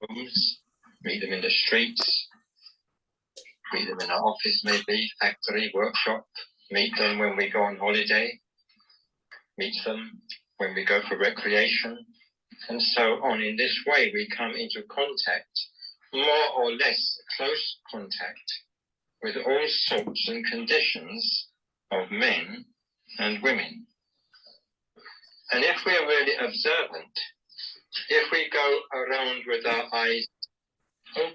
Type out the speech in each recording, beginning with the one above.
homes, meet them in the streets, meet them in our office maybe, factory, workshop, meet them when we go on holiday, meet them when we go for recreation, and so on. In this way we come into contact, more or less close contact, with all sorts and conditions of men and women. And if we're really observant, if we go around with our eyes open,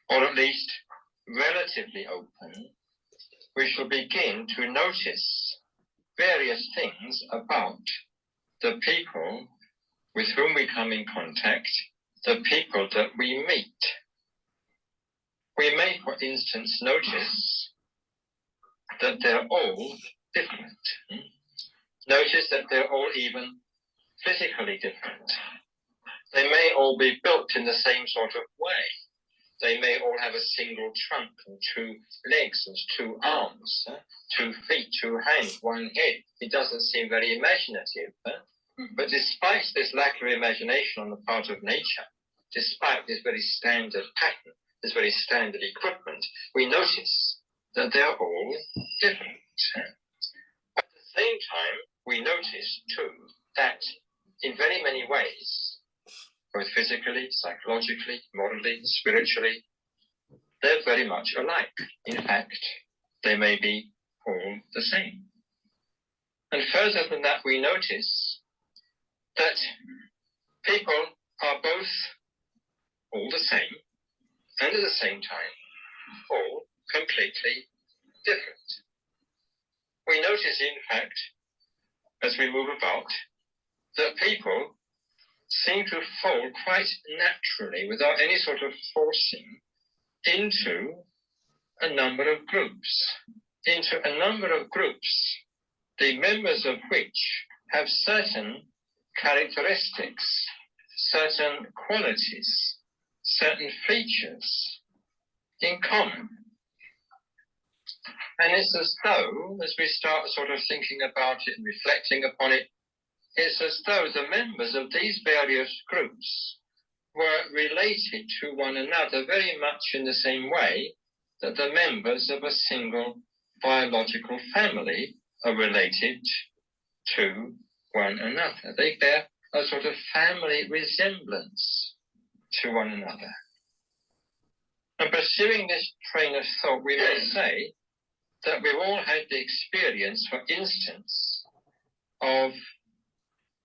or at least relatively open, we shall begin to notice various things about the people with whom we come in contact, the people that we meet. We may, for instance, notice that they're all different. Notice that they're all even physically different. They may all be built in the same sort of way. They may all have a single trunk and two legs and two arms, 2 feet, 2 hands, 1 head. It doesn't seem very imaginative. But despite this lack of imagination on the part of nature, despite this very standard pattern, this very standard equipment, we notice that they're all different. At the same time, we notice too that in very many ways, both physically, psychologically, morally, spiritually, they're very much alike. In fact, they may be all the same. And further than that, we notice that people are both all the same and at the same time all completely different. We notice, in fact, as we move about, that people seem to fall quite naturally, without any sort of forcing, into a number of groups, the members of which have certain characteristics, certain qualities, certain features in common. And it's as though, as we start sort of thinking about it and reflecting upon it, it's as though the members of these various groups were related to one another very much in the same way that the members of a single biological family are related to one another. They bear a sort of family resemblance to one another. And pursuing this train of thought, we may say that we've all had the experience, for instance, of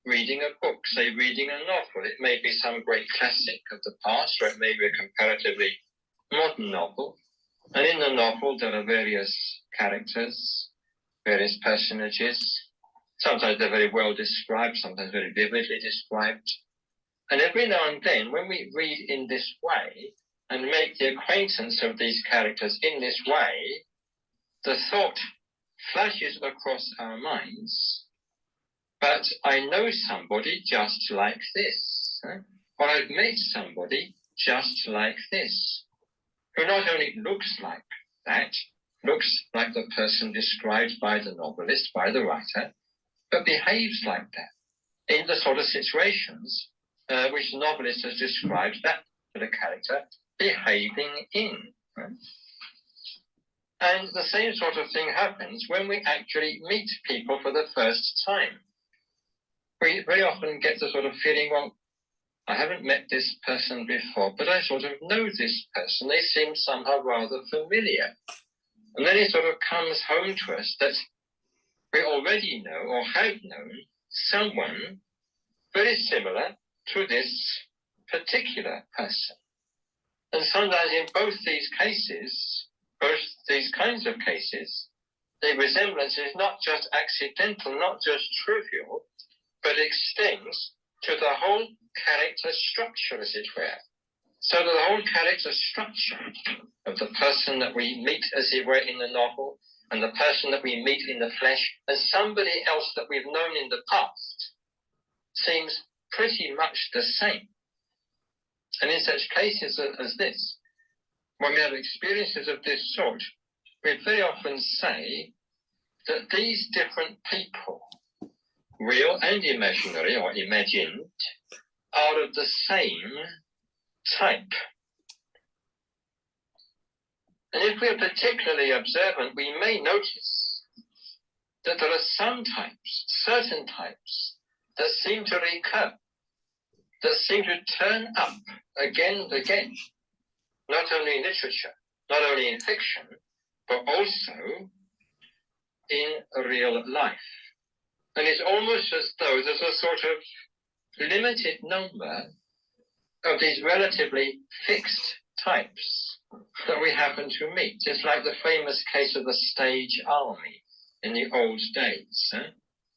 reading a book, say reading a novel. It may be some great classic of the past, or it may be a comparatively modern novel. And in the novel there are various characters, various personages. Sometimes they're very well described, sometimes very vividly described. And every now and then, when we read in this way and make the acquaintance of these characters in this way, the thought flashes across our minds, but I know somebody just like this, or I've met somebody just like this, who not only looks like that, looks like the person described by the novelist, by the writer, but behaves like that in the sort of situations which the novelist has described that particular character behaving in. And the same sort of thing happens when we actually meet people for the first time. We very often get the sort of feeling, well, I haven't met this person before, but I sort of know this person. They seem somehow rather familiar. And then it sort of comes home to us that we already know or have known someone very similar to this particular person. And sometimes in both these cases, both these kinds of cases, the resemblance is not just accidental, not just trivial, but extends to the whole character structure, as it were. So that the whole character structure of the person that we meet, as it were, in the novel, and the person that we meet in the flesh, and somebody else that we've known in the past, seems pretty much the same. And in such cases as this, when we have experiences of this sort, we very often say that these different people, real and imaginary or imagined, are of the same type. And if we're particularly observant, we may notice that there are some types, certain types, that seem to recur, that seem to turn up again and again, not only in literature, not only in fiction, but also in real life. And it's almost as though there's a sort of limited number of these relatively fixed types that we happen to meet. It's like the famous case of the stage army in the old days.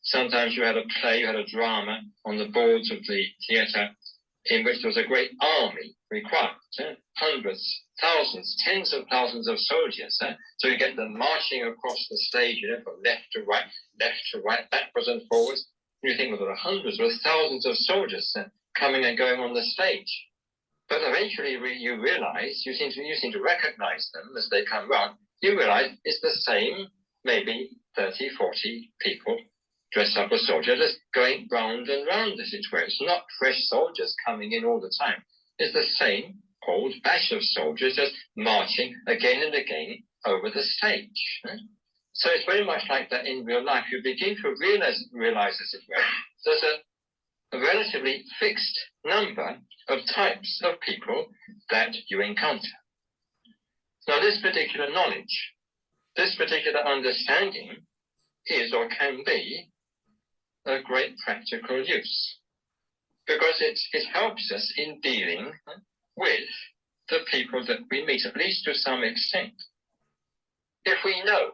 Sometimes you had a play, you had a drama on the boards of the theatre in which there was a great army required, hundreds, thousands, tens of thousands of soldiers. So you get them marching across the stage, from left to right, backwards and forwards. You think, well, there are hundreds or thousands of soldiers coming and going on the stage. But eventually you realize, you seem to recognize them as they come round. You realize it's the same, maybe 30, 40 people dressed up as soldiers, just going round and round, as it were. It's not fresh soldiers coming in all the time. It's the same old batch of soldiers just marching again and again over the stage. So it's very much like that in real life. You begin to realize as it were, there's a relatively fixed number of types of people that you encounter. Now, this particular knowledge, this particular understanding is or can be a great practical use, because it helps us in dealing with the people that we meet, at least to some extent. If we know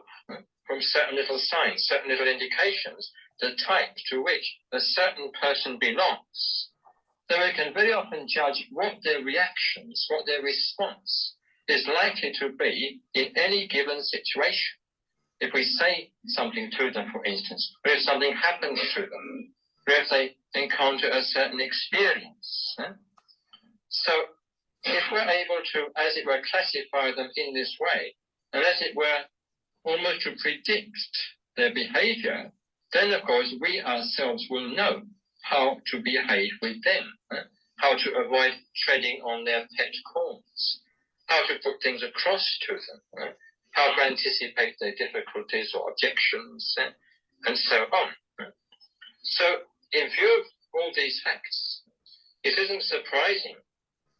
from certain little signs, certain little indications, the type to which a certain person belongs, then we can very often judge what their reactions, what their response is likely to be in any given situation. If we say something to them, for instance, or if something happens to them, or if they encounter a certain experience. So if we're able to, as it were, classify them in this way, and as it were, almost to predict their behavior, then of course we ourselves will know how to behave with them, how to avoid treading on their pet corns, how to put things across to them, how to anticipate their difficulties or objections, and so on. So in view of all these facts, it isn't surprising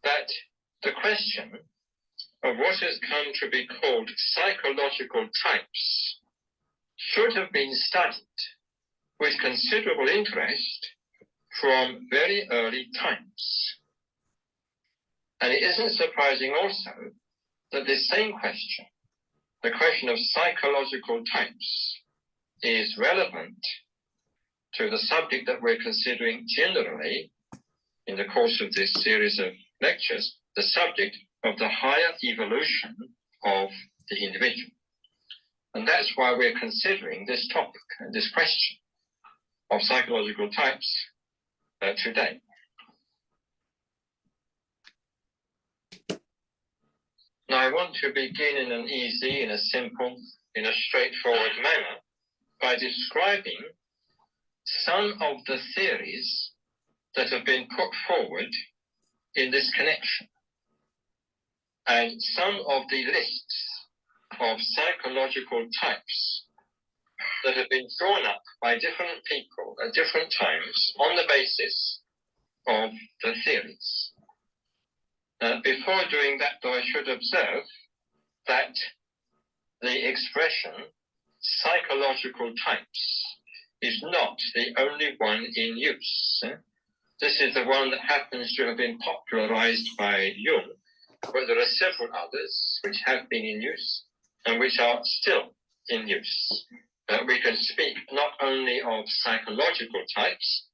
that the question of what has come to be called psychological types should have been studied with considerable interest from very early times. And it isn't surprising also that this same question, the question of psychological types, is relevant to the subject that we're considering generally in the course of this series of lectures, the subject of the higher evolution of the individual. And that's why we're considering this topic and this question of psychological types today. Now, I want to begin in an easy, in a simple, in a straightforward manner by describing some of the theories that have been put forward in this connection, and some of the lists of psychological types that have been drawn up by different people at different times on the basis of the theories. Before doing that, though, I should observe that the expression psychological types is not the only one in use. This is the one that happens to have been popularized by Jung, but there are several others which have been in use and which are still in use. We can speak not only of psychological types,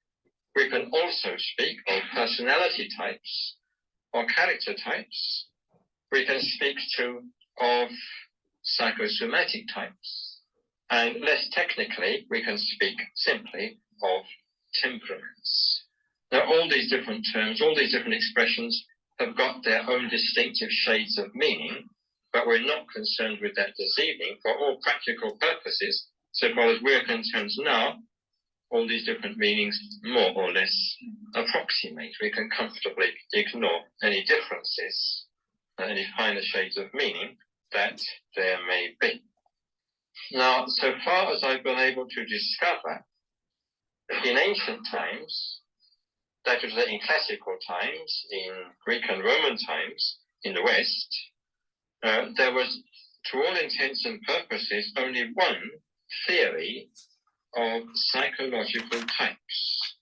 we can also speak of personality types or character types. We can speak of psychosomatic types. And less technically, we can speak simply of temperaments. Now, all these different terms, all these different expressions have got their own distinctive shades of meaning, but we're not concerned with that this evening. For all practical purposes, so far as we're concerned now, all these different meanings more or less approximate. We can comfortably ignore any differences, any finer shades of meaning that there may be. Now, so far as I've been able to discover, in ancient times, that is in classical times, in Greek and Roman times, in the West, there was, to all intents and purposes, only one theory of psychological types.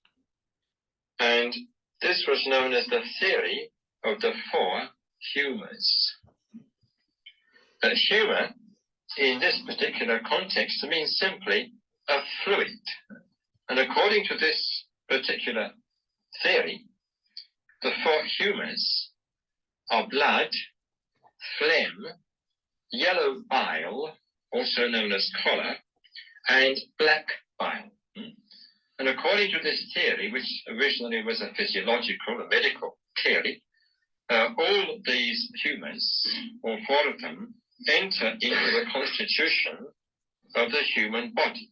And this was known as the theory of the four humours. Humour, in this particular context, means simply a fluid. And according to this particular theory, the four humours are blood, phlegm, yellow bile, also known as choler, and black bile. And according to this theory, which originally was a physiological, a medical theory, all these humours, all four of them, enter into the constitution of the human body.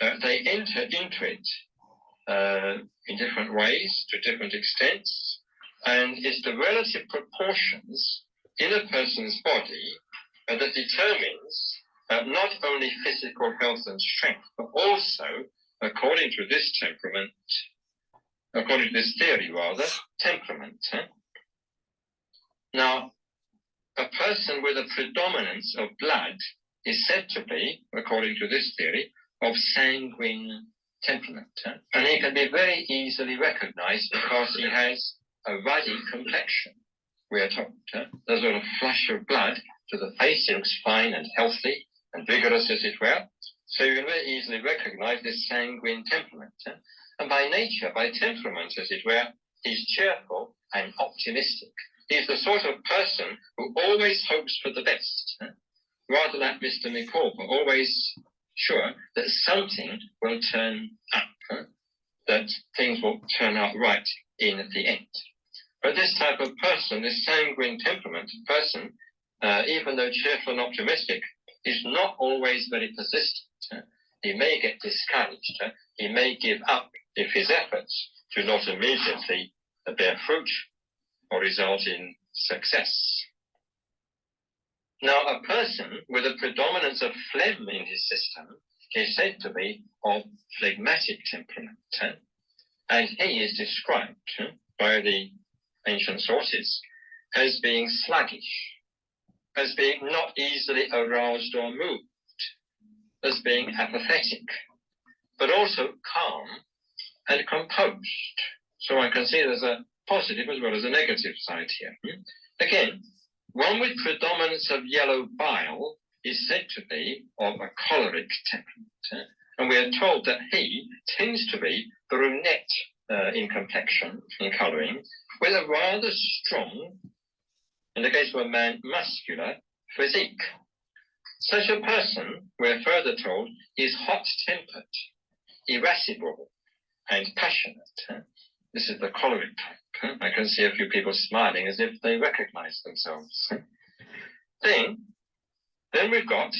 They enter into it in different ways, to different extents, and it's the relative proportions in a person's body that determines not only physical health and strength, but also, according to this temperament, according to this theory rather, temperament. Now, a person with a predominance of blood is said to be, according to this theory, of sanguine temperament. And he can be very easily recognized because he has a ruddy complexion, we are told. There's a flush of blood to the face. He looks fine and healthy and vigorous, as it were. So you can very easily recognize this sanguine temperament. And by nature, by temperament, as it were, he's cheerful and optimistic. He's the sort of person who always hopes for the best, rather like Mr. Micawber, always sure that something will turn up, that things will turn out right in the end. But this type of person, this sanguine temperament person, even though cheerful and optimistic, is not always very persistent. He may get discouraged. He may give up if his efforts do not immediately bear fruit or result in success. Now, a person with a predominance of phlegm in his system is said to be of phlegmatic temperament, and he is described by the ancient sources as being sluggish, as being not easily aroused or moved, as being apathetic, but also calm and composed. So I can see there's a positive as well as a negative side here. Again, one with predominance of yellow bile is said to be of a choleric temperament, and we are told that he tends to be brunette in complexion, in colouring, with a rather strong, in the case of a man, muscular physique. Such a person, we're further told, is hot-tempered, irascible, and passionate. This is the choleric type. I can see a few people smiling as if they recognize themselves. Then we've got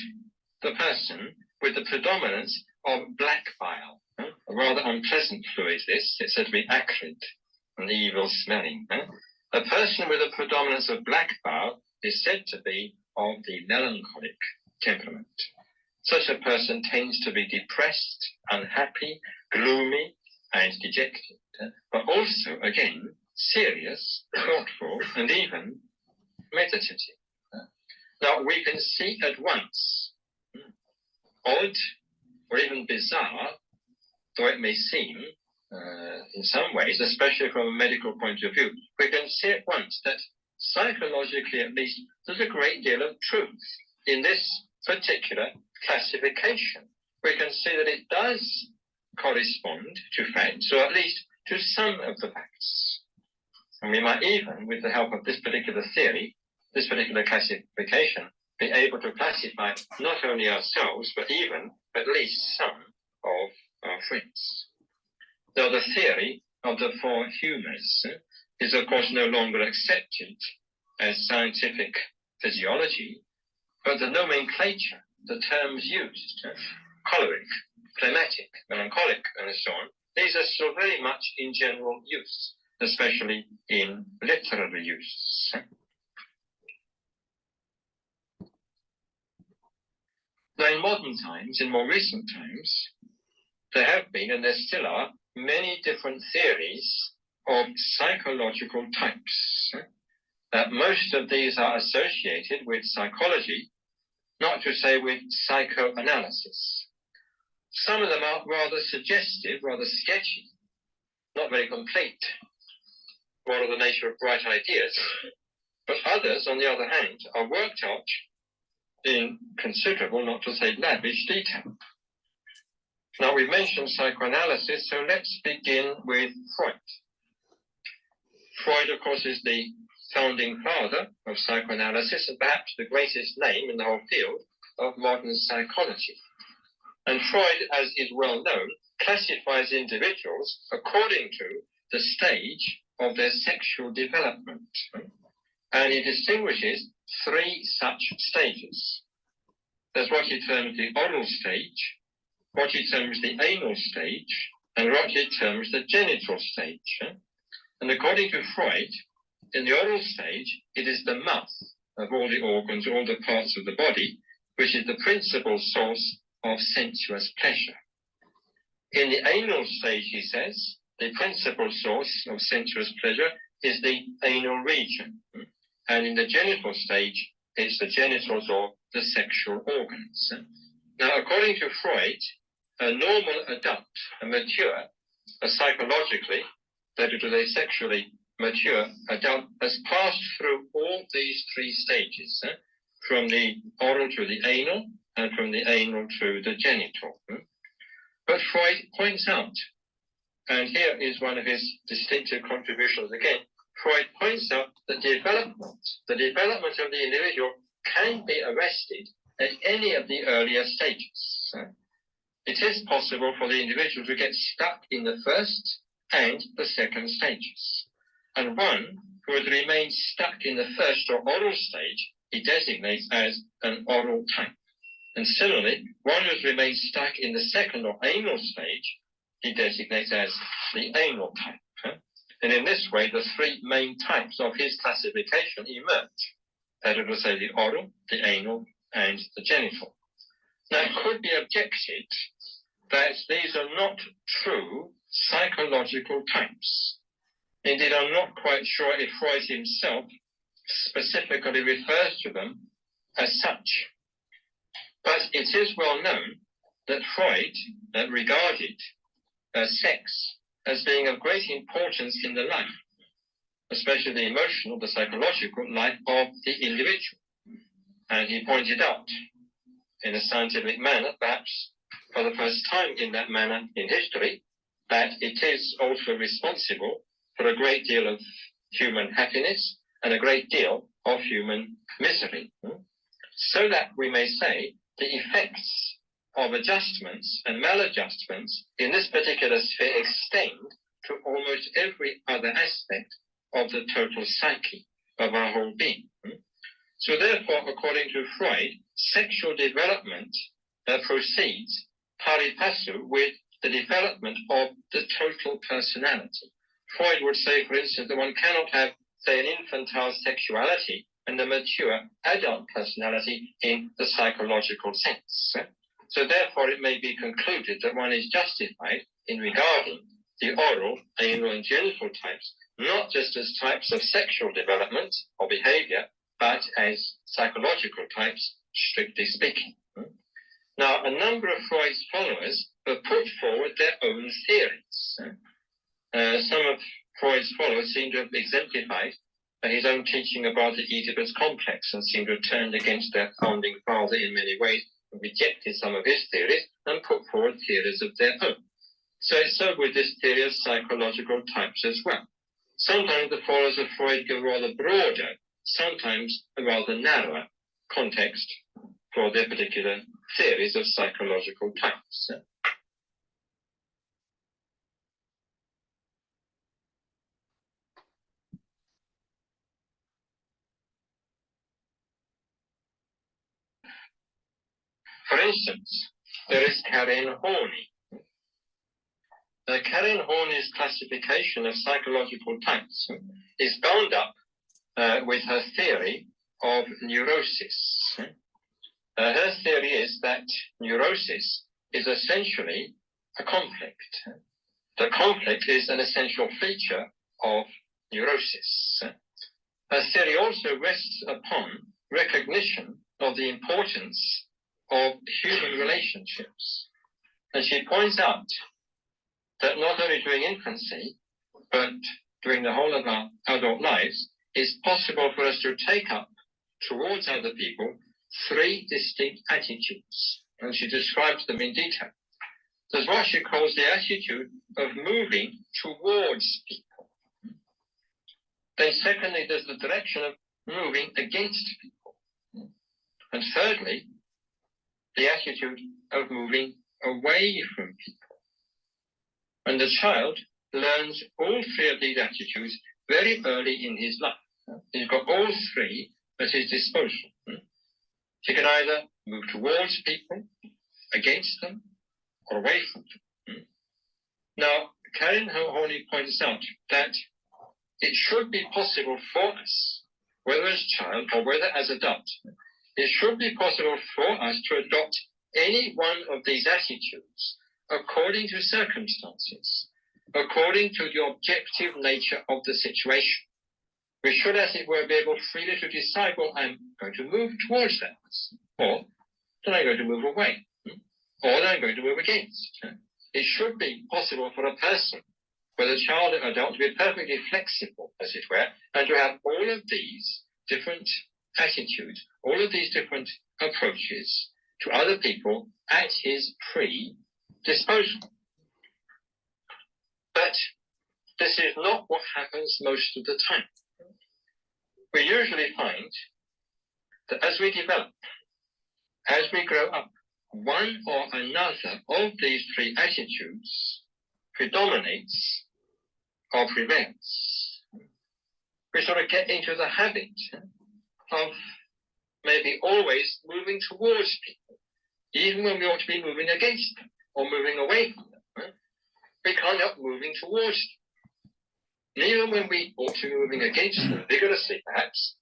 the person with the predominance of black bile. A rather unpleasant fluid, this. It's said to be acrid and evil smelling. A person with a predominance of black bile is said to be of the melancholic temperament. Such a person tends to be depressed, unhappy, gloomy, and dejected, but also, again, serious, thoughtful, and even meditative. Now, we can see at once, odd or even bizarre, though it may seem in some ways, especially from a medical point of view, we can see at once that psychologically at least, there's a great deal of truth in this particular classification. We can see that it does correspond to facts, or at least to some of the facts. And we might even, with the help of this particular theory, this particular classification, be able to classify not only ourselves, but even at least some of our friends. Now, the theory of the four humours is, of course, no longer accepted as scientific physiology, but the nomenclature, the terms used, choleric, phlegmatic, melancholic, and so on. These are still very much in general use, especially in literary use. Now, in modern times, in more recent times, there have been, and there still are, many different theories of psychological types. Most of these are associated with psychology, not to say with psychoanalysis. Some of them are rather suggestive, rather sketchy, not very complete, more of the nature of bright ideas. But others, on the other hand, are worked out in considerable, not to say lavish, detail. Now, we've mentioned psychoanalysis, so let's begin with Freud. Freud, of course, is the founding father of psychoanalysis and perhaps the greatest name in the whole field of modern psychology. And Freud, as is well known, classifies individuals according to the stage of their sexual development. And he distinguishes three such stages. There's what he terms the oral stage, what he terms the anal stage, and what he terms the genital stage. And according to Freud, in the oral stage, it is the mouth of all the organs, all the parts of the body, which is the principal source of sensuous pleasure. In the anal stage, he says, the principal source of sensuous pleasure is the anal region. And in the genital stage, it's the genitals or the sexual organs. Now, according to Freud, a normal adult, a mature, psychologically, that is a sexually mature adult, has passed through all these three stages, from the oral to the anal, and from the anal to the genital. But Freud points out, and here is one of his distinctive contributions again, Freud points out that the development of the individual can be arrested at any of the earlier stages. It is possible for the individual to get stuck in the first and the second stages. And one who has remained stuck in the first or oral stage, he designates as an oral type. And similarly, one who has remained stuck in the second or anal stage, he designates as the anal type. And in this way, the three main types of his classification emerge. That is to say, the oral, the anal, and the genital. Now, it could be objected that these are not true psychological types. Indeed, I'm not quite sure if Freud himself specifically refers to them as such. But it is well known that Freud regarded sex as being of great importance in the life, especially the emotional, the psychological life of the individual. And he pointed out in a scientific manner, perhaps for the first time in that manner in history, that it is also responsible for a great deal of human happiness and a great deal of human misery. So that we may say the effects of adjustments and maladjustments in this particular sphere extend to almost every other aspect of the total psyche of our whole being. So therefore, according to Freud, sexual development proceeds pari passu with the development of the total personality. Freud would say, for instance, that one cannot have, say, an infantile sexuality and a mature adult personality in the psychological sense. So therefore, it may be concluded that one is justified in regarding the oral, anal, and genital types not just as types of sexual development or behavior, but as psychological types, strictly speaking. Now, a number of Freud's followers have put forward their own theories. Some of Freud's followers seem to have exemplified his own teaching about the Oedipus complex and seem to have turned against their founding father in many ways, and rejected some of his theories and put forward theories of their own. So it's so with this theory of psychological types as well. Sometimes the followers of Freud give rather broader, sometimes a rather narrower context for their particular theories of psychological types. For instance, there is Karen Horney. Karen Horney's classification of psychological types is bound up with her theory of neurosis. Her theory is that neurosis is essentially a conflict. The conflict is an essential feature of neurosis. Her theory also rests upon recognition of the importance of human relationships. And she points out that not only during infancy, but during the whole of our adult lives, it's possible for us to take up towards other people 3 distinct attitudes. And she describes them in detail. There's what she calls the attitude of moving towards people. Then secondly, there's the direction of moving against people. And thirdly, the attitude of moving away from people. And the child learns all 3 of these attitudes very early in his life. He's got all 3 at his disposal. He can either move towards people, against them, or away from them. Now, Karen Horney points out that it should be possible for us, whether as child or whether as adult, it should be possible for us to adopt any one of these attitudes according to circumstances, according to the objective nature of the situation. We should, as it were, be able freely to decide, well, I'm going to move towards that, or then I'm going to move away, or then I'm going to move against. It should be possible for a person, whether child or adult, to be perfectly flexible, as it were, and to have all of these different attitudes, all of these different approaches to other people at his disposal. But this is not what happens most of the time. We usually find that as we develop, as we grow up, one or another of these 3 attitudes predominates or prevails. We sort of get into the habit of maybe always moving towards people, even when we ought to be moving against them or moving away from them. We can't help moving towards them. And even when we ought to be moving against them vigorously, perhaps,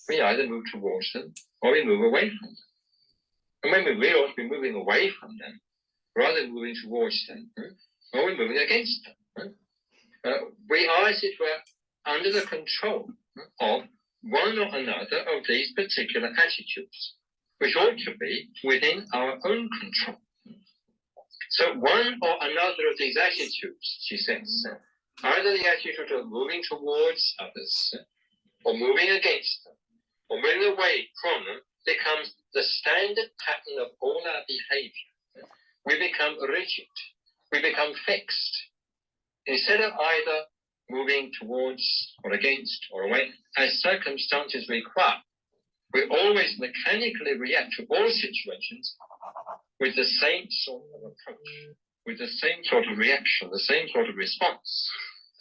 we either move towards them or we move away from them. And when we really ought to be moving away from them, rather than moving towards them, or we're moving against them. We are, as it were, under the control of one or another of these particular attitudes, which ought to be within our own control. So one or another of these attitudes, she says, either the attitude of moving towards others, or moving against them, or moving away from them, becomes the standard pattern of all our behavior. We become rigid. We become fixed. Instead of either moving towards or against or away, as circumstances require, we always mechanically react to all situations with the same sort of approach, with the same sort of reaction, the same sort of response.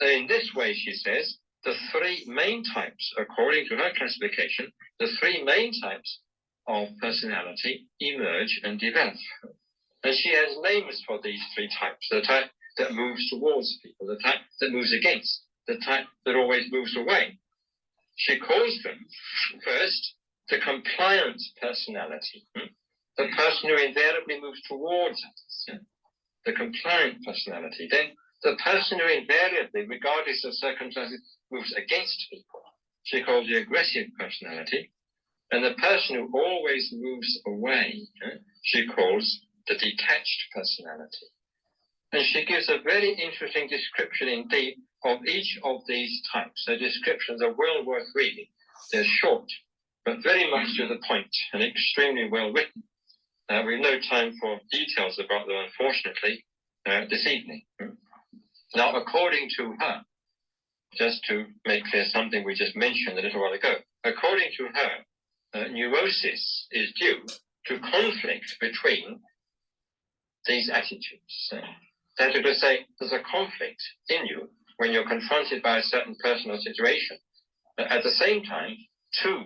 And in this way, she says, the 3 main types, according to her classification, the 3 main types of personality emerge and develop. And she has names for these 3 types: the type that moves towards people, the type that moves against, the type that always moves away. She calls them, first, the compliant personality, the person who invariably moves towards others, the compliant personality. Then the person who invariably, regardless of circumstances, moves against people, she calls the aggressive personality. And the person who always moves away, she calls the detached personality. And she gives a very interesting description indeed of each of these types. Her descriptions are well worth reading. They're short, but very much to the point and extremely well written. We've no time for details about them, unfortunately, this evening. Now, according to her, just to make clear something we just mentioned a little while ago, according to her, neurosis is due to conflict between these attitudes. That is to say, there's a conflict in you when you're confronted by a certain person or situation. At the same time, 2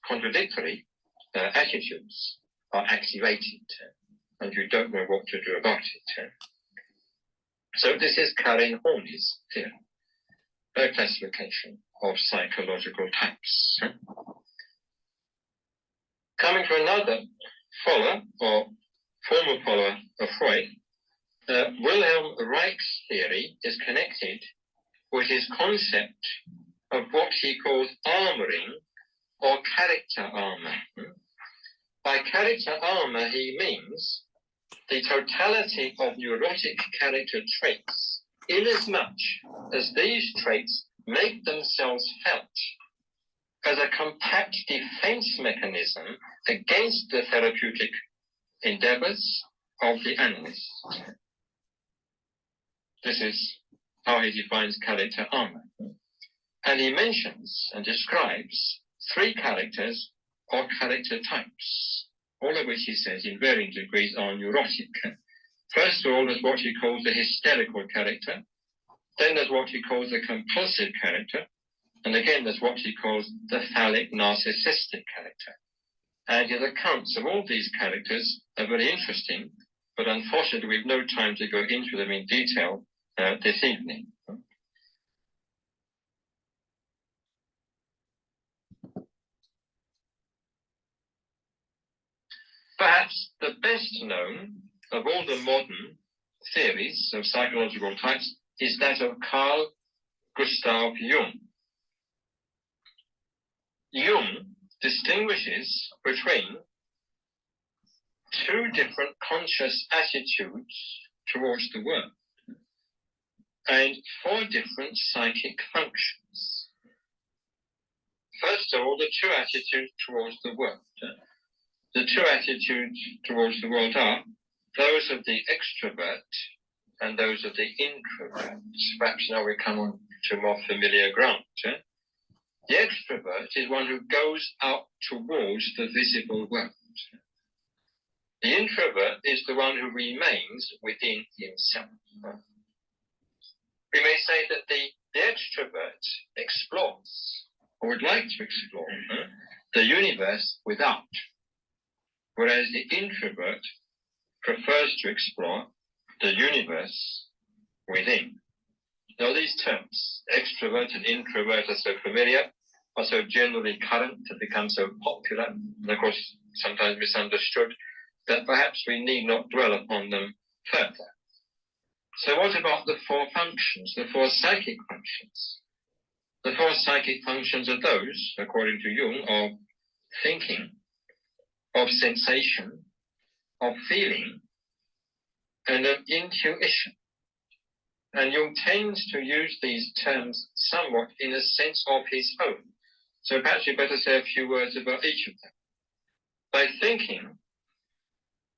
contradictory attitudes are activated. and you don't know what to do about it. So this is Karen Horney's theory, her classification of psychological types. Coming to another follower, or former follower of Freud, Wilhelm Reich's theory is connected with his concept of what he calls armoring or character armor. By character armor, he means the totality of neurotic character traits, inasmuch as these traits make themselves felt as a compact defense mechanism against the therapeutic endeavors of the analyst. This is how he defines character armor. And he mentions and describes 3 characters or character types, all of which he says in varying degrees are neurotic. First of all, there's what he calls the hysterical character. Then there's what he calls the compulsive character. And again, there's what he calls the phallic narcissistic character. And his accounts of all these characters are very interesting, but unfortunately we've no time to go into them in detail this evening. Perhaps the best known of all the modern theories of psychological types is that of Carl Gustav Jung. Jung distinguishes between 2 different conscious attitudes towards the world and 4 different psychic functions. First of all, the 2 attitudes towards the world. The 2 attitudes towards the world are those of the extrovert and those of the introvert. Perhaps now we come on to more familiar ground. The extrovert is one who goes out towards the visible world. The introvert is the one who remains within himself. We may say that the extrovert explores, or would like to explore, the universe without, whereas the introvert prefers to explore the universe within. Now these terms, extrovert and introvert, are so familiar, are so generally current, have become so popular, and of course sometimes misunderstood, that perhaps we need not dwell upon them further. So what about the 4 functions, the 4 psychic functions? The 4 psychic functions are those, according to Jung, of thinking, of sensation, of feeling, and of intuition. And Jung tends to use these terms somewhat in a sense of his own. So perhaps we better say a few words about each of them. By thinking,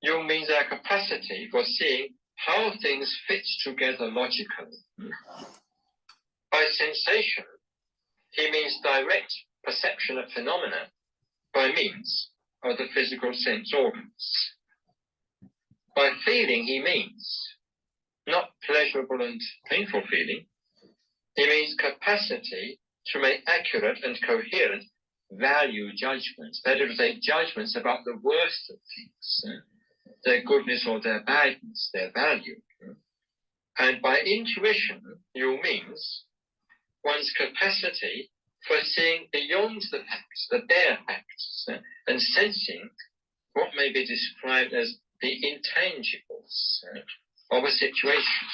Jung means our capacity for seeing how things fit together logically. By sensation, he means direct perception of phenomena by means of the physical sense organs. By feeling, he means not pleasurable and painful feeling. He means capacity to make accurate and coherent value judgments, that is to say, judgments about the worth of things, their goodness or their badness, their value. And by intuition, Jung means one's capacity for seeing beyond the facts, the bare facts, and sensing what may be described as the intangibles of a situation.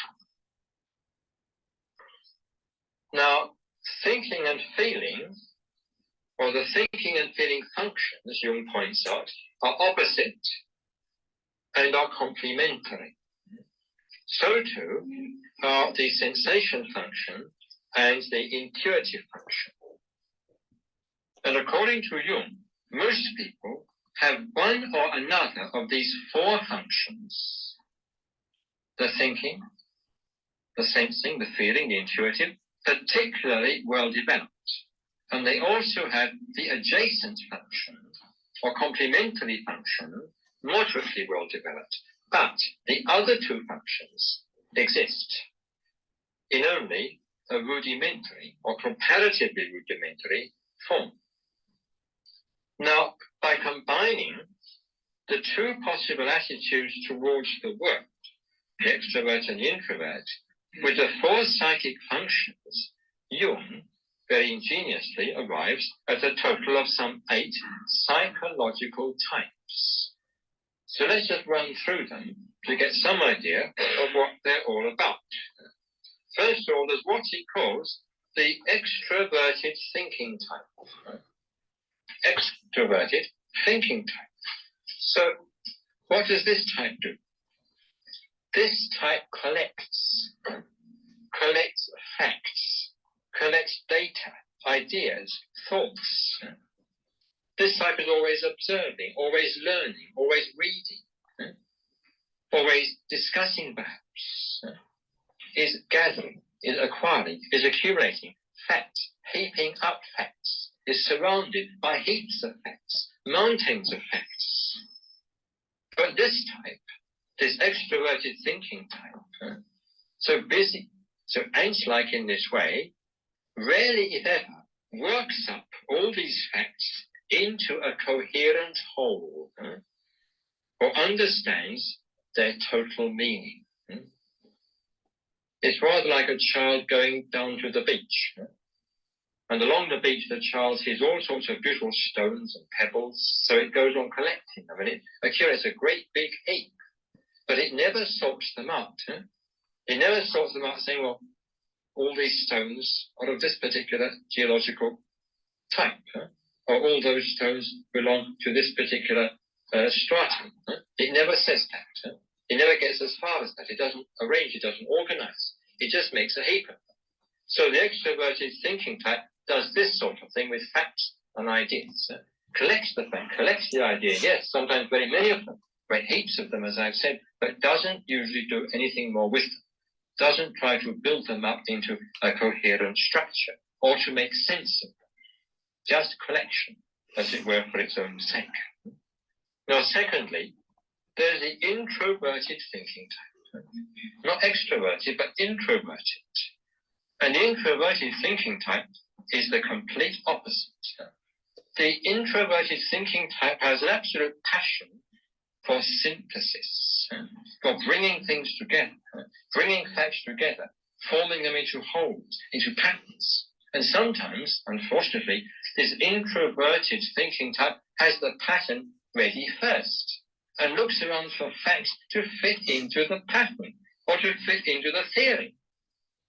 Now, thinking and feeling, or the thinking and feeling functions, Jung points out, are opposite and are complementary. So too are the sensation function and the intuitive function. And according to Jung, most people have one or another of these 4 functions: the thinking, the sensing, the feeling, the intuitive, particularly well developed. And they also have the adjacent function or complementary function moderately well developed. But the other 2 functions exist in only a rudimentary or comparatively rudimentary form. Now, by combining the two possible attitudes towards the world, the extrovert and the introvert, with the four psychic functions, Jung very ingeniously arrives at a total of some 8 psychological types. So let's just run through them to get some idea of what they're all about. First of all, there's what he calls the extroverted thinking type. Extroverted thinking type. So what does this type do? This type collects facts, collects data, ideas, thoughts. This type is always observing, always learning, always reading, always discussing perhaps, is gathering, is acquiring, is accumulating facts, heaping up facts, is surrounded by heaps of facts, mountains of facts. But this type, this extroverted thinking type, so busy, so ant-like in this way, rarely, if ever, works up all these facts into a coherent whole, or understands their total meaning. It's rather like a child going down to the beach. And along the beach, the child sees all sorts of beautiful stones and pebbles, so it goes on collecting them, and it accumulates a great big heap. But it never sorts them out. It never sorts them out saying, well, all these stones are of this particular geological type, or all those stones belong to this particular stratum. It never says that. It never gets as far as that. It doesn't arrange, it doesn't organize. It just makes a heap of them. So the extroverted thinking type does this sort of thing with facts and ideas. Collects the fact, collects the idea, yes, sometimes very many of them, great heaps of them, as I've said, but doesn't usually do anything more with them. Doesn't try to build them up into a coherent structure or to make sense of them. Just collection, as it were, for its own sake. Now, secondly, there's the introverted thinking type. Not extroverted, but introverted. And the introverted thinking type is the complete opposite. The introverted thinking type has an absolute passion for synthesis, for bringing things together, bringing facts together, forming them into wholes, into patterns. And sometimes, unfortunately, this introverted thinking type has the pattern ready first and looks around for facts to fit into the pattern or to fit into the theory.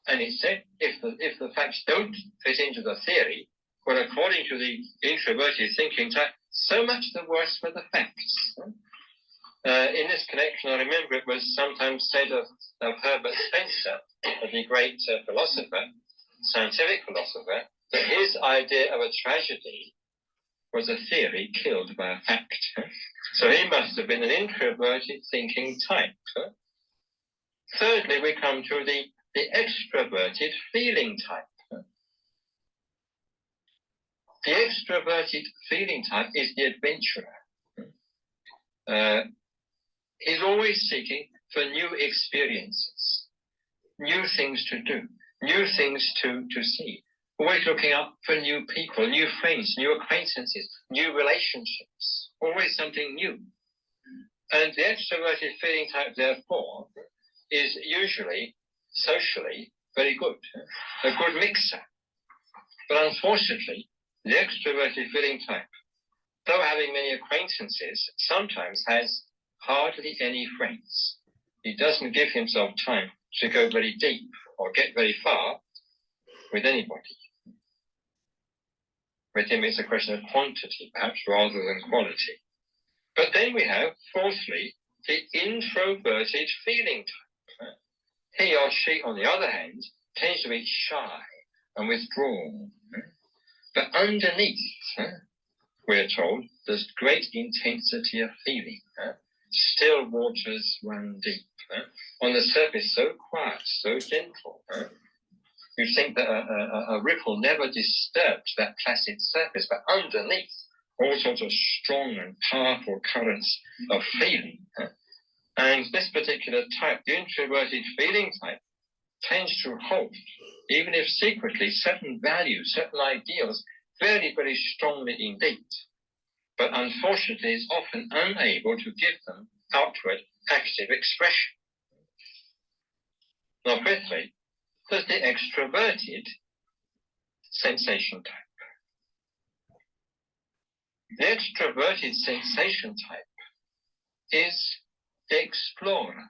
And it said, if the facts don't fit into the theory, well, according to the introverted thinking type, so much the worse for the facts. In this connection, I remember it was sometimes said of Herbert Spencer, the great philosopher, scientific philosopher, that his idea of a tragedy was a theory killed by a fact. So he must have been an introverted thinking type. Thirdly, we come to the extroverted feeling type. The extroverted feeling type is the adventurer. He's always seeking for new experiences, new things to do, new things to see, always looking up for new people, new friends, new acquaintances, new relationships, always something new. And the extroverted feeling type, therefore, is usually socially very good, a good mixer. But unfortunately, the extroverted feeling type, though having many acquaintances, sometimes has hardly any friends. He doesn't give himself time to go very deep or get very far with anybody. With him, it's a question of quantity, perhaps, rather than quality. But then we have, fourthly, the introverted feeling type. He or she, on the other hand, tends to be shy and withdrawn. But underneath, we're told, there's great intensity of feeling. Still waters run deep. On the surface, so quiet, so gentle. You think that a ripple never disturbs that placid surface, but underneath, all sorts of strong and powerful currents of feeling. And this particular type, the introverted feeling type, tends to hold, even if secretly, certain values, certain ideals, very, very strongly indeed. but unfortunately is often unable to give them outward active expression. Now, fifthly, there's the extroverted sensation type. The extroverted sensation type is the explorer,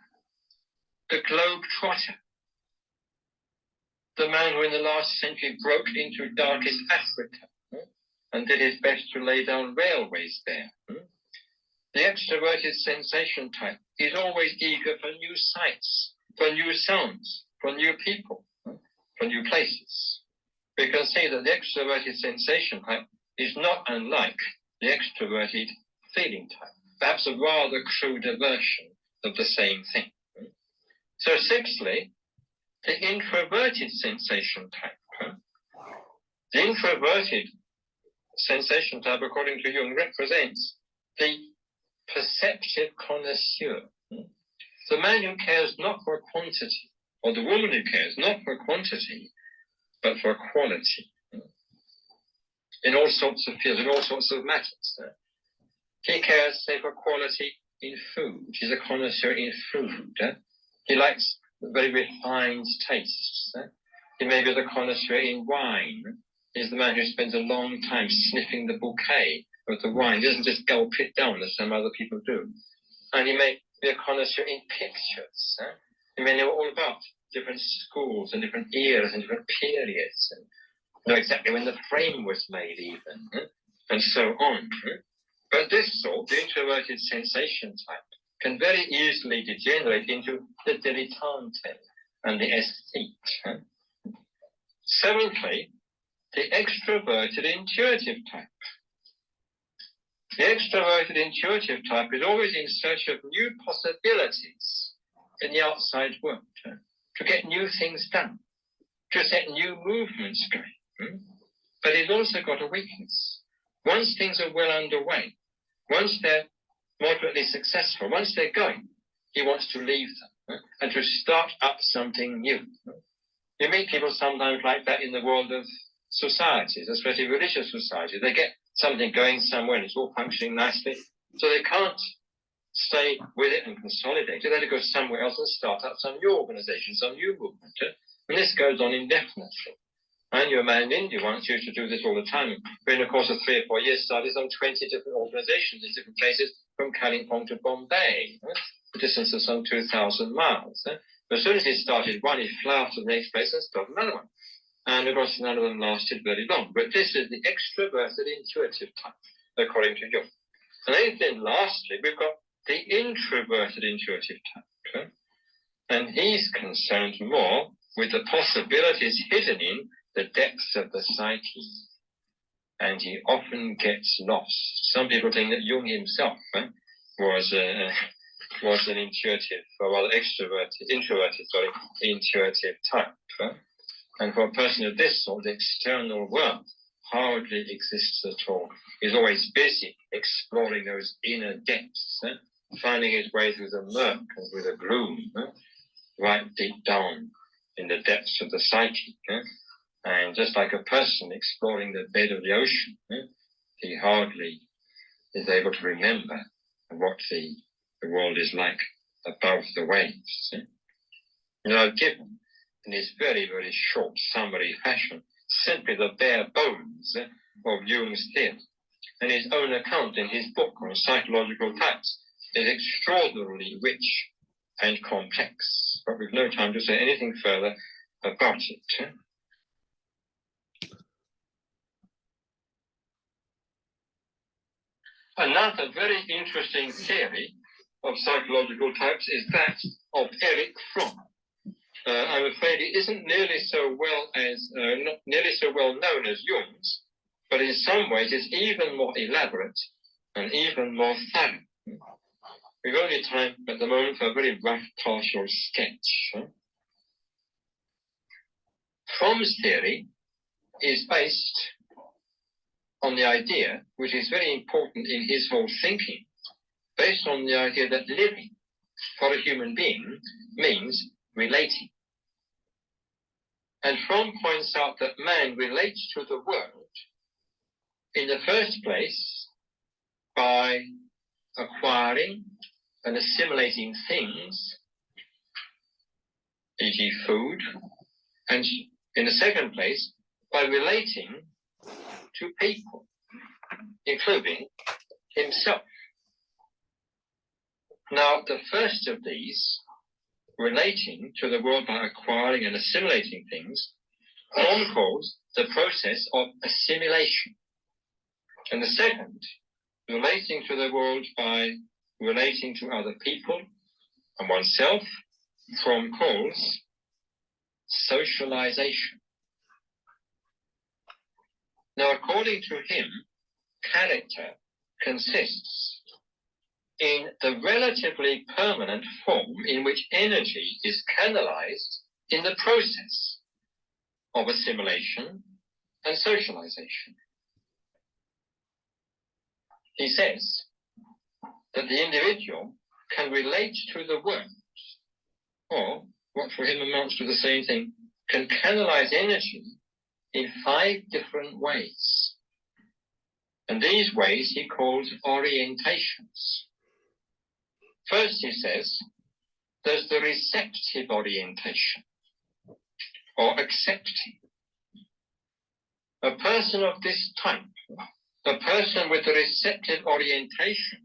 the globe-trotter, the man who in the last century broke into darkest Africa and did his best to lay down railways there. The extroverted sensation type is always eager for new sights, for new sounds, for new people, for new places. We can see that the extroverted sensation type is not unlike the extroverted feeling type, perhaps a rather cruder version of the same thing. So sixthly, the introverted sensation type. The introverted sensation type, according to Jung, represents the perceptive connoisseur. The man who cares not for quantity, or the woman who cares not for quantity, but for quality. In all sorts of fields, in all sorts of matters. He cares, say, for quality in food. He's a connoisseur in food. He likes very refined tastes. He may be the connoisseur in wine. He's the man who spends a long time sniffing the bouquet of the wine. He doesn't just gulp it down as some other people do. And he may be a connoisseur in pictures. He may know all about different schools and different eras and different periods, and know exactly when the frame was made even, and so on. But this sort, the introverted sensation type, can very easily degenerate into the dilettante and the aesthete. Seventhly, the extroverted intuitive type. The extroverted intuitive type is always in search of new possibilities in the outside world, to get new things done, to set new movements going. But he's also got a weakness. Once things are well underway, once they're moderately successful, once they're going, he wants to leave them and to start up something new. You meet people sometimes like that in the world of societies, especially religious societies. They get something going somewhere and it's all functioning nicely, so they can't stay with it and consolidate it. They have to go somewhere else and start up some new organization, some new movement. And this goes on indefinitely. I knew a man in India once used to do this all the time. In the course of 3 or 4 years, started some 20 different organizations in different places, from Kalimpong to Bombay, a distance of some 2,000 miles. As soon as he started one, he flew off to the next place and started another one. And of course, none of them lasted very long. But this is the extroverted intuitive type, according to Jung. And then lastly, we've got the introverted intuitive type. And he's concerned more with the possibilities hidden in the depths of the psyche. And he often gets lost. Some people think that Jung himself was an intuitive, or rather introverted intuitive type. And for a person of this sort, the external world hardly exists at all. He's always busy exploring those inner depths, finding his way through the murk and through the gloom, right deep down in the depths of the psyche. And just like a person exploring the bed of the ocean, he hardly is able to remember what the world is like above the waves. Now, I've given, in his very, very short summary fashion, simply the bare bones of Jung's theory. And his own account in his book on psychological types is extraordinarily rich and complex. But we've no time to say anything further about it. Another very interesting theory of psychological types is that of Erich Fromm. I'm afraid it isn't nearly so not nearly so well known as Jung's, but in some ways it's even more elaborate and even more thorough. We've only time at the moment for a very rough partial sketch. Fromm's theory is based on the idea, which is very important in his whole thinking, based on the idea that living for a human being means relating. And Fromm points out that man relates to the world, in the first place, by acquiring and assimilating things, e.g. food, and in the second place, by relating to people, including himself. Now, the first of these, relating to the world by acquiring and assimilating things, one calls the process of assimilation. And the second, relating to the world by relating to other people and oneself, from calls socialization. Now, according to him, character consists in the relatively permanent form in which energy is canalized in the process of assimilation and socialization. He says that the individual can relate to the world, or what for him amounts to the same thing, can canalize energy in 5 different ways. And these ways he calls orientations. First, he says, there's the receptive orientation, or accepting. A person of this type, a person with the receptive orientation,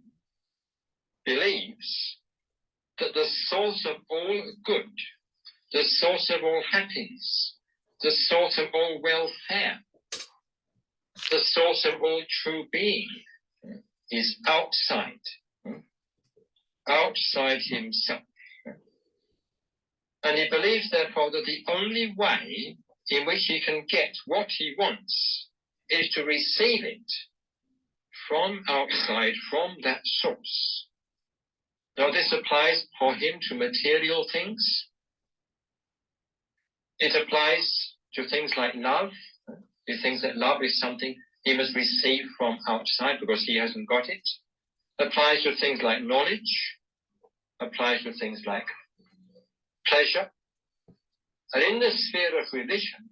believes that the source of all good, the source of all happiness, the source of all welfare, the source of all true being is outside himself. And he believes, therefore, that the only way in which he can get what he wants is to receive it from outside, from that source. Now, this applies for him to material things. It applies to things like love. He thinks that love is something he must receive from outside because he hasn't got it. Applies to things like knowledge. Applies to things like pleasure. And in the sphere of religion,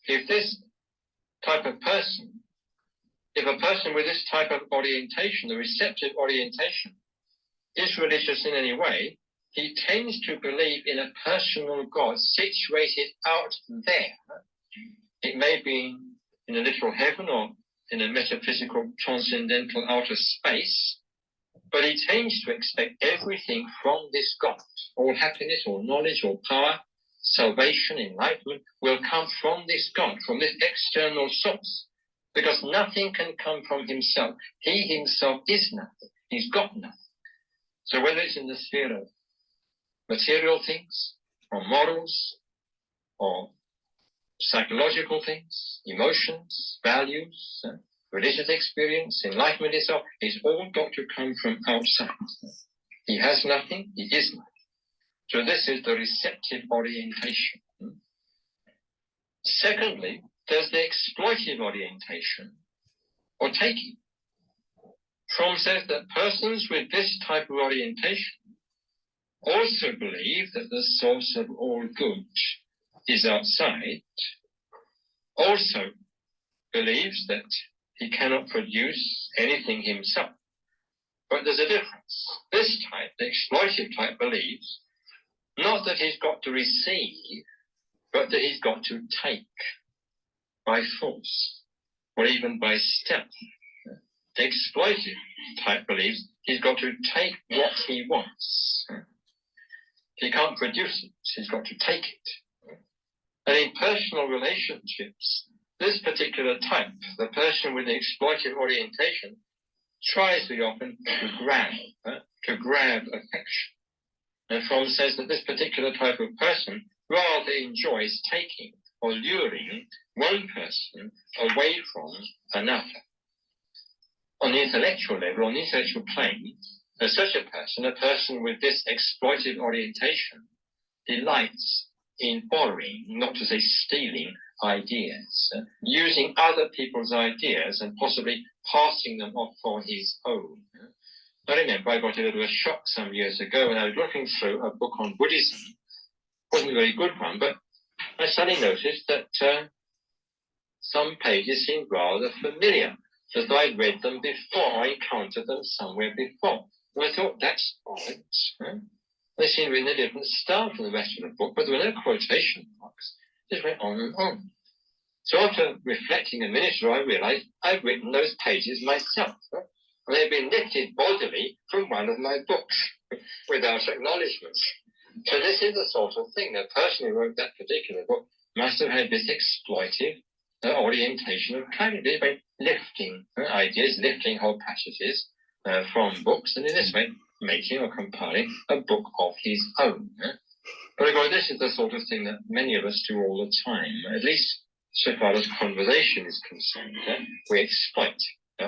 if this type of person, if a person with this type of orientation, the receptive orientation, is religious in any way, he tends to believe in a personal God situated out there. It may be in a literal heaven or in a metaphysical transcendental outer space, but he tends to expect everything from this God. All happiness, all knowledge, all power, salvation, enlightenment will come from this God, from this external source, because nothing can come from himself. He himself is nothing. He's got nothing. So whether it's in the sphere of material things, or morals, or psychological things, emotions, values, religious experience, enlightenment itself, it's all got to come from outside. He has nothing, he is nothing. So this is the receptive orientation. Secondly, there's the exploitive orientation, or taking. Fromm says that persons with this type of orientation also believe that the source of all good is outside, also believes that he cannot produce anything himself. But there's a difference. This type, the exploitive type, believes not that he's got to receive, but that he's got to take by force, or even by stealth. The exploitive type believes he's got to take what he wants. He can't produce it, he's got to take it. And in personal relationships, this particular type, the person with the exploitive orientation, tries very often to grab affection. And Fromm says that this particular type of person rather enjoys taking or luring one person away from another. On the intellectual level, on the intellectual plane, there's such a person with this exploitive orientation, delights in borrowing, not to say stealing, ideas, using other people's ideas and possibly passing them off for his own. I remember I got a little shock some years ago when I was looking through a book on Buddhism. It wasn't a very good one, but I suddenly noticed that some pages seemed rather familiar. as though I'd read them before, I encountered them somewhere before. And I thought, that's odd. Huh? They seemed in a different style from the rest of the book, but there were no quotation marks. It just went on and on. So after reflecting a minute, I realized I'd written those pages myself. Huh? And they'd been lifted bodily from one of my books without acknowledgement. So this is the sort of thing. The person who wrote that particular book must have had this exploitive orientation of kind of by lifting ideas, lifting whole passages from books, and in this way making or compiling a book of his own. But of course, this is the sort of thing that many of us do all the time, at least so far as conversation is concerned. We exploit,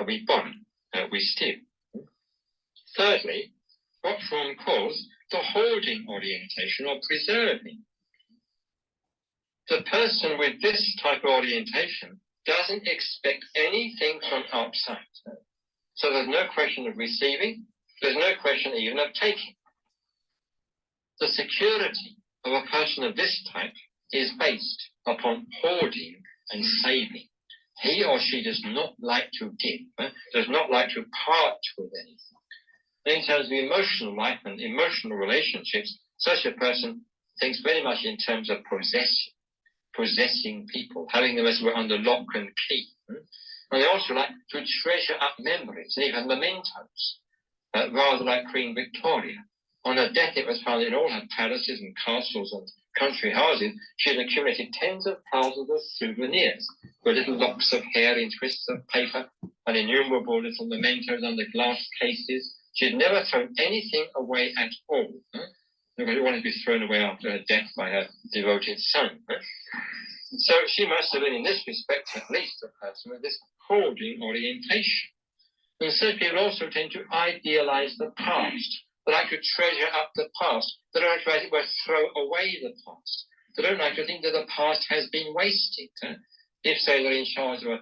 we borrow, we steal. Thirdly, what Fromm calls the hoarding orientation or preserving. The person with this type of orientation doesn't expect anything from outside. So there's no question of receiving, there's no question even of taking. The security of a person of this type is based upon hoarding and saving. He or she does not like to give, does not like to part with anything. In terms of emotional life and emotional relationships, such a person thinks very much in terms of possessing people, having them as it were under lock and key. And they also like to treasure up memories and even mementos, rather like Queen Victoria. On her death, it was found in all her palaces and castles and country houses, she had accumulated tens of thousands of souvenirs, with little locks of hair in twists of paper and innumerable little mementos under glass cases. She had never thrown anything away at all. Nobody wanted to be thrown away after her death by her devoted son. So she must have been, in this respect, at least a person with this hoarding orientation. And so people also tend to idealize the past. They like to treasure up the past. They don't like to, as it were, throw away the past. They don't like to think that the past has been wasted. If, say, they're in charge of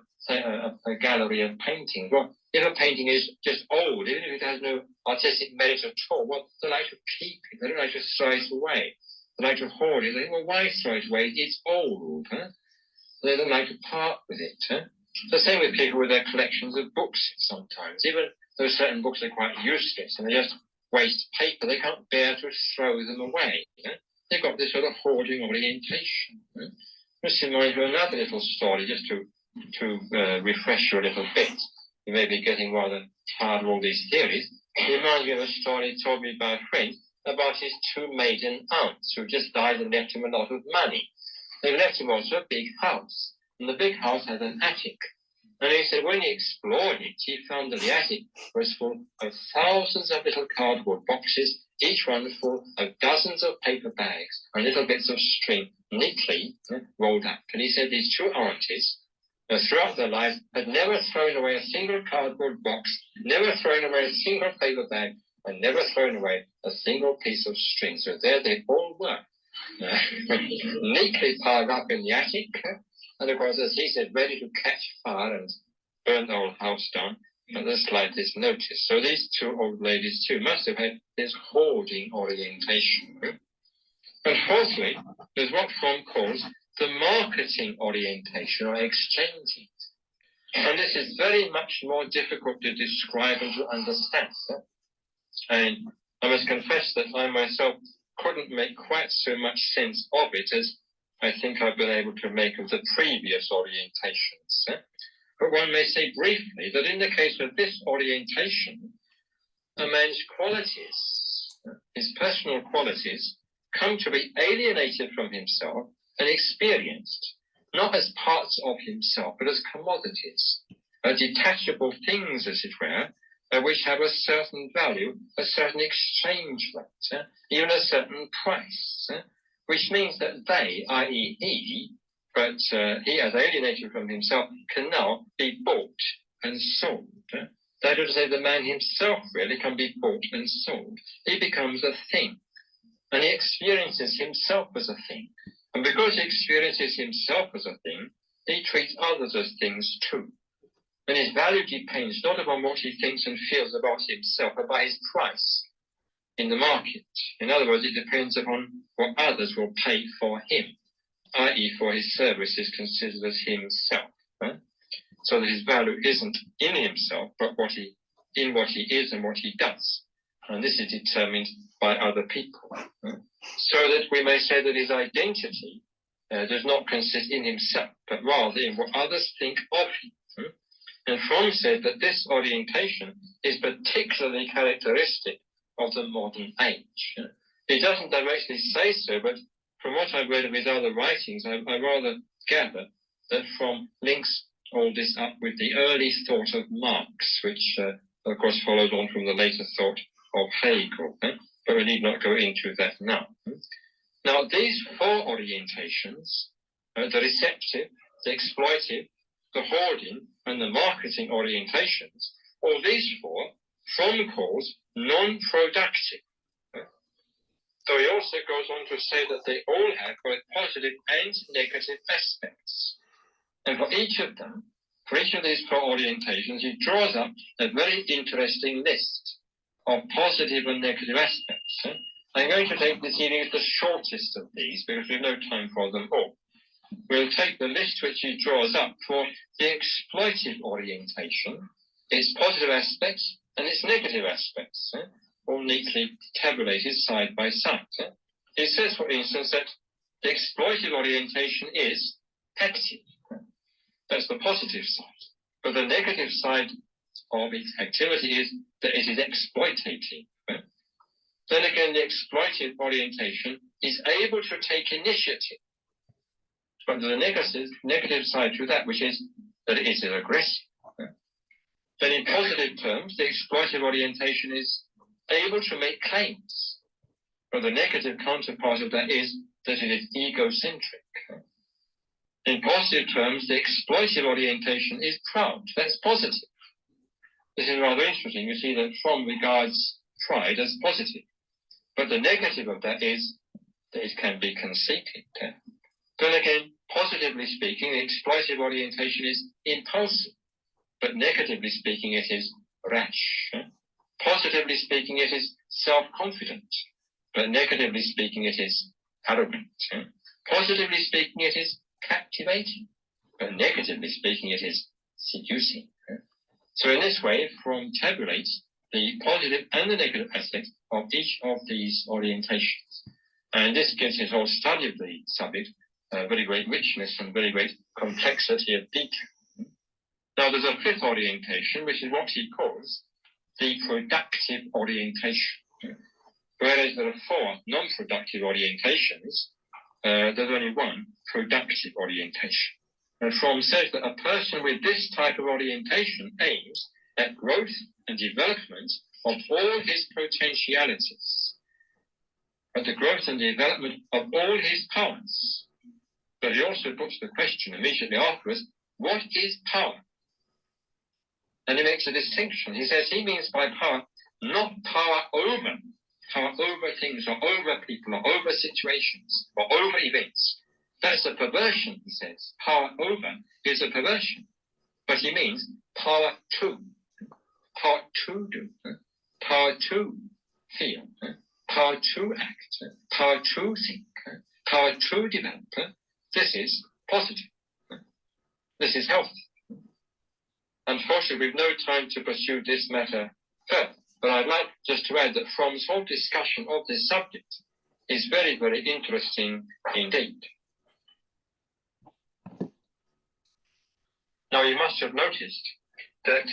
a gallery of paintings, well, if a painting is just old, even if it has no artistic merit at all, well, they like to keep it. They don't like to throw it away. They like to hoard it. They think, well, why throw it away? It's old. They don't like to part with it. The same with people with their collections of books sometimes. Even though certain books are quite useless and they just waste paper, they can't bear to throw them away. They've got this sort of hoarding orientation. This reminds me of another little story, just to refresh you a little bit. You may be getting rather tired of all these theories. It reminds me of a story told me by a friend about his two maiden aunts who just died and left him a lot of money. They left him also a big house, and the big house had an attic. And he said when he explored it, he found that the attic was full of thousands of little cardboard boxes, each one full of dozens of paper bags and little bits of string neatly rolled up. And he said these two aunties, throughout their lives, had never thrown away a single cardboard box, never thrown away a single paper bag, and never thrown away a single piece of string. So there they all were, neatly piled up in the attic, and of course, as he said, ready to catch fire and burn the whole house down at the slightest notice. So these two old ladies too must have had this hoarding orientation. And fourthly, there's what Fromm calls the marketing orientation or exchanging. And this is very much more difficult to describe and to understand. And I must confess that I myself couldn't make quite so much sense of it as I think I've been able to make of the previous orientations. But one may say briefly that in the case of this orientation, a man's qualities, his personal qualities, come to be alienated from himself and experienced, not as parts of himself, but as commodities, detachable things, as it were, which have a certain value, a certain exchange rate, even a certain price, which means that they, i.e. he, but he as alienated from himself, can now be bought and sold. That is to say, the man himself really can be bought and sold. He becomes a thing, and he experiences himself as a thing. And because he experiences himself as a thing, he treats others as things too. And his value depends not upon what he thinks and feels about himself, but by his price in the market. In other words, it depends upon what others will pay for him, i.e. for his services considered as himself. So so that his value isn't in himself, but in what he is and what he does. And this is determined by other people. So that we may say that his identity does not consist in himself, but rather in what others think of him. And Fromm said that this orientation is particularly characteristic of the modern age. He doesn't directly say so, but from what I've read of his other writings, I rather gather that Fromm links all this up with the early thought of Marx, which of course follows on from the later thought of Hegel, but we need not go into that now. Now, these four orientations, the receptive, the exploitive, the hoarding, and the marketing orientations, all these four, Fromm calls non-productive. So he also goes on to say that they all have both positive and negative aspects. And for each of them, for each of these four orientations, he draws up a very interesting list of positive and negative aspects. I'm going to take this evening as the shortest of these because we have no time for them all. We'll take the list which he draws up for the exploitive orientation, its positive aspects and its negative aspects, all neatly tabulated side by side. He says, for instance, that the exploitive orientation is active. That's the positive side. But the negative side of its activity is that it is exploitative. Then again, the exploitive orientation is able to take initiative. But there's a negative side to that, which is that it is aggressive. Then in positive terms, the exploitive orientation is able to make claims. But the negative counterpart of that is that it is egocentric. In positive terms, the exploitive orientation is proud. That's positive. This is rather interesting. You see that Fromm regards pride as positive. But the negative of that is that it can be conceited. Then again, positively speaking, the exploitive orientation is impulsive. But negatively speaking, it is rash. Positively speaking, it is self-confident. But negatively speaking, it is arrogant. Positively speaking, it is captivating. But negatively speaking, it is seducing. So in this way, Fromm tabulates the positive and the negative aspects of each of these orientations. And this gives his whole study of the subject very great richness and very great complexity of detail. Now there's a fifth orientation, which is what he calls the productive orientation. Whereas there are four non-productive orientations, there's only one productive orientation. And Fromm says that a person with this type of orientation aims at growth and development of all his potentialities, at the growth and development of all his powers. But he also puts the question immediately afterwards, what is power? And he makes a distinction. He says he means by power, not power over things or over people or over situations or over events. That's a perversion, he says. Power over is a perversion. But he means power to do, power to feel, power to act, power to think, power to develop. This is positive. This is healthy. Unfortunately, we've no time to pursue this matter further, but I'd like just to add that Fromm's whole discussion of this subject is very, very interesting indeed. Now, you must have noticed that